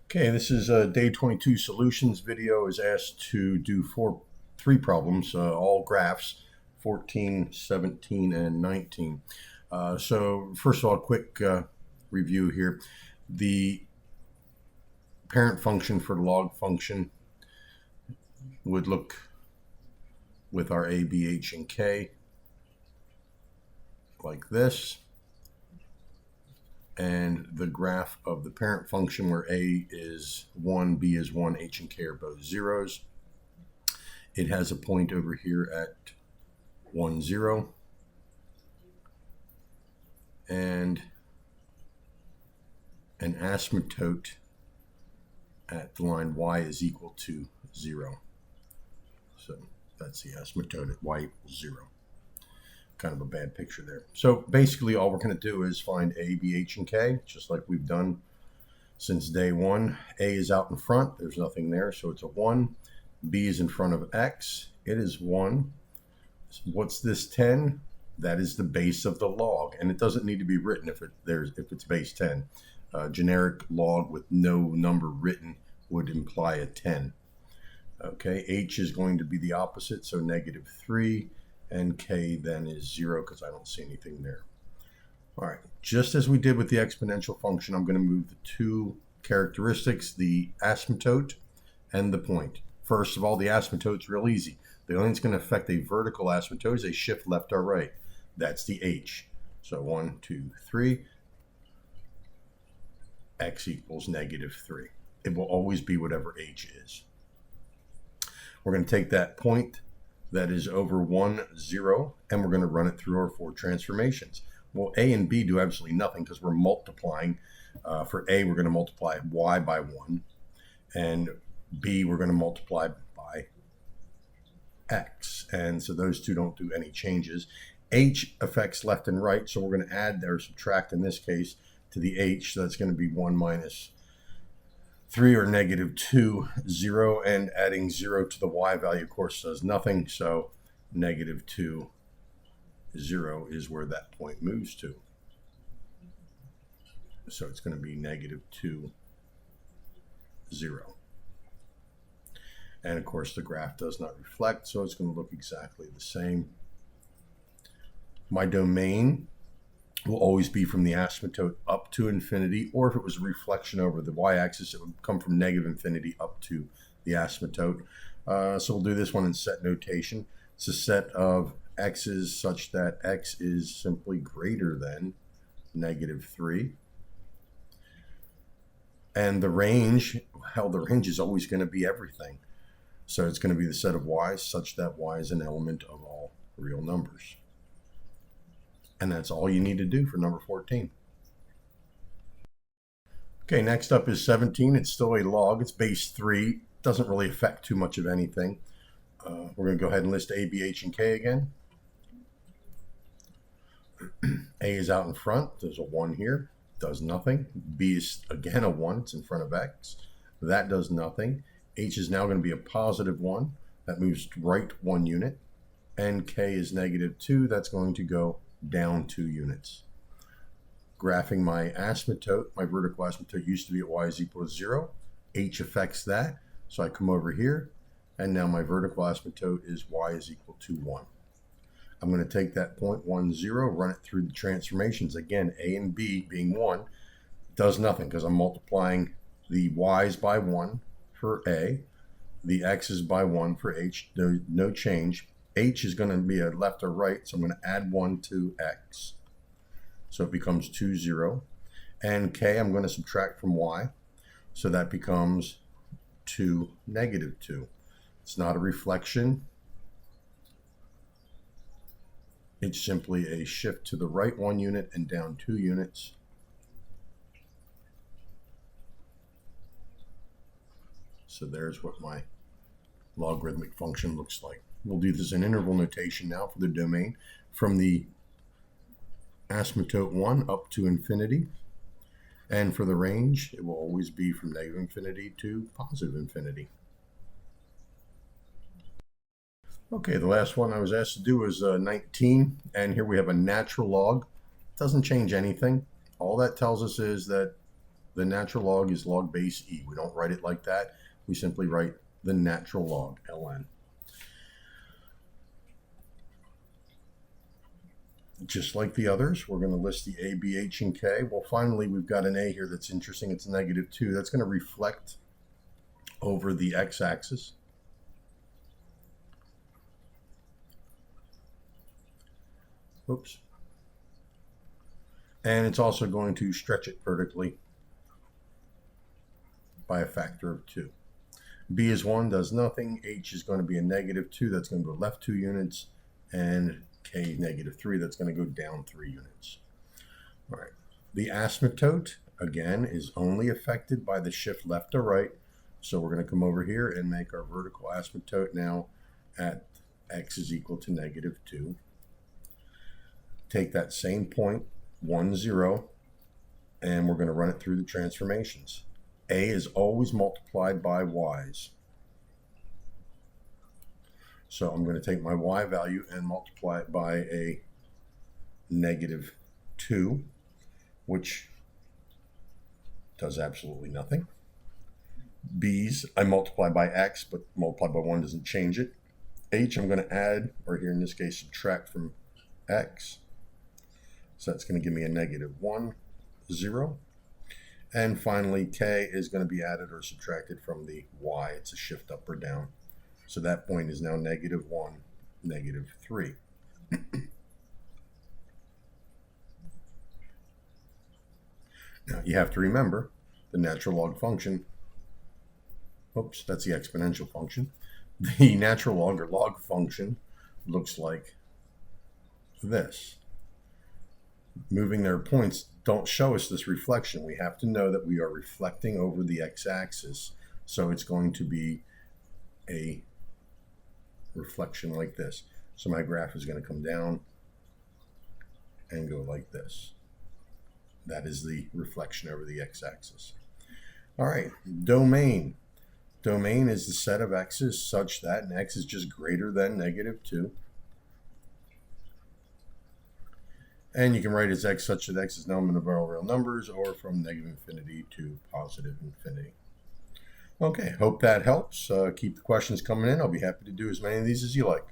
Okay, this is a Day22 Solutions video is asked to do three problems, all graphs, 14, 17, and 19. So first of all, quick review here. The parent function for the log function would look with our a, b, h, and k like this. And the graph of the parent function where a is 1, b is 1, h and k are both zeros. It has a point over here at 1, 0. And an asymptote at the line y is equal to 0. So that's the asymptote at y equals 0. Kind of a bad picture there. So basically all we're going to do is find a, b, h, and k, just like we've done since day one. A is out in front. There's nothing there, so it's a 1. B is in front of x. It is 1. What's this 10? That is the base of the log, and it doesn't need to be written if it's base 10. Generic log with no number written would imply a 10. Okay, h is going to be the opposite, so -3. And k then is 0 because I don't see anything there. All right, just as we did with the exponential function, I'm going to move the two characteristics, the asymptote and the point. First of all, the asymptote's real easy. The only thing that's going to affect a vertical asymptote is a shift left or right. That's the h. So 1, 2, 3, x equals -3. It will always be whatever h is. We're going to take that point that is over 1, 0, and we're going to run it through our 4 transformations. Well, a and b do absolutely nothing because we're multiplying. For a, we're going to multiply y by 1, and b, we're going to multiply by x. And so those two don't do any changes. H affects left and right, so we're going to add or subtract, in this case, to the h. So that's going to be 1 minus 3 or -2, 0, and adding 0 to the y value, of course, does nothing. So -2, 0 is where that point moves to. So it's going to be -2, 0. And of course, the graph does not reflect, so it's going to look exactly the same. My domain will always be from the asymptote up to infinity, or if it was a reflection over the y-axis, it would come from -infinity up to the asymptote. So we'll do this one in set notation. It's a set of x's such that x is simply greater than -3. And the range, well, the range is always going to be everything. So it's going to be the set of y's such that y is an element of all real numbers. And that's all you need to do for number 14. Okay, next up is 17. It's still a log. It's base 3. Doesn't really affect too much of anything. We're going to go ahead and list a, b, h, and k again. A is out in front. There's a 1 here. Does nothing. B is again a 1. It's in front of x. That does nothing. H is now going to be a positive 1. That moves right 1 unit. And k is -2. That's going to go down 2 units. Graphing my asymptote, my vertical asymptote used to be at y is equal to 0. H affects that. So I come over here, and now my vertical asymptote is y is equal to 1. I'm going to take that point 1, 0, run it through the transformations. Again, a and b being 1 does nothing because I'm multiplying the y's by 1 for a, the x's by 1 for h, no change. H is going to be a left or right, so I'm going to add 1 to x. So it becomes 2, 0. And k I'm going to subtract from y, so that becomes 2, -2. It's not a reflection. It's simply a shift to the right 1 unit and down 2 units. So there's what my logarithmic function looks like. We'll do this in interval notation now for the domain. From the asymptote 1 up to infinity. And for the range, it will always be from -infinity to +infinity. Okay, the last one I was asked to do was 19. And here we have a natural log. Doesn't change anything. All that tells us is that The natural log is log base e. We don't write it like that. We simply write the natural log, ln. Just like the others, we're going to list the a, b, h, and k. Well, finally, we've got an a here that's interesting. It's -2. That's going to reflect over the x-axis. Oops. And it's also going to stretch it vertically by a factor of 2. B is 1, does nothing. H is going to be a -2. That's going to go left 2 units. And K -3, that's going to go down 3 units. All right. The asymptote, again, is only affected by the shift left or right. So we're going to come over here and make our vertical asymptote now at x is equal to -2. Take that same point, 1, 0, and we're going to run it through the transformations. A is always multiplied by y's. So I'm going to take my y value and multiply it by a -2, which does absolutely nothing. B's, I multiply by x, but multiply by 1 doesn't change it. H, I'm going to add, or here in this case, subtract from x. So that's going to give me a -1, 0. And finally, K is going to be added or subtracted from the Y. It's a shift up or down. So that point is now -1, -3. Now you have to remember the natural log function. Oops, that's the exponential function. The natural log or log function looks like this. Moving their points don't show us this reflection. We have to know that we are reflecting over the x-axis. So it's going to be a reflection like this. So my graph is going to come down and go like this. That is the reflection over the x-axis. All right, domain. Domain is the set of x's such that an x is just greater than -2. And you can write as x such that x is an element of all real numbers, or from -infinity to +infinity. Okay, hope that helps. Keep the questions coming in. I'll be happy to do as many of these as you like.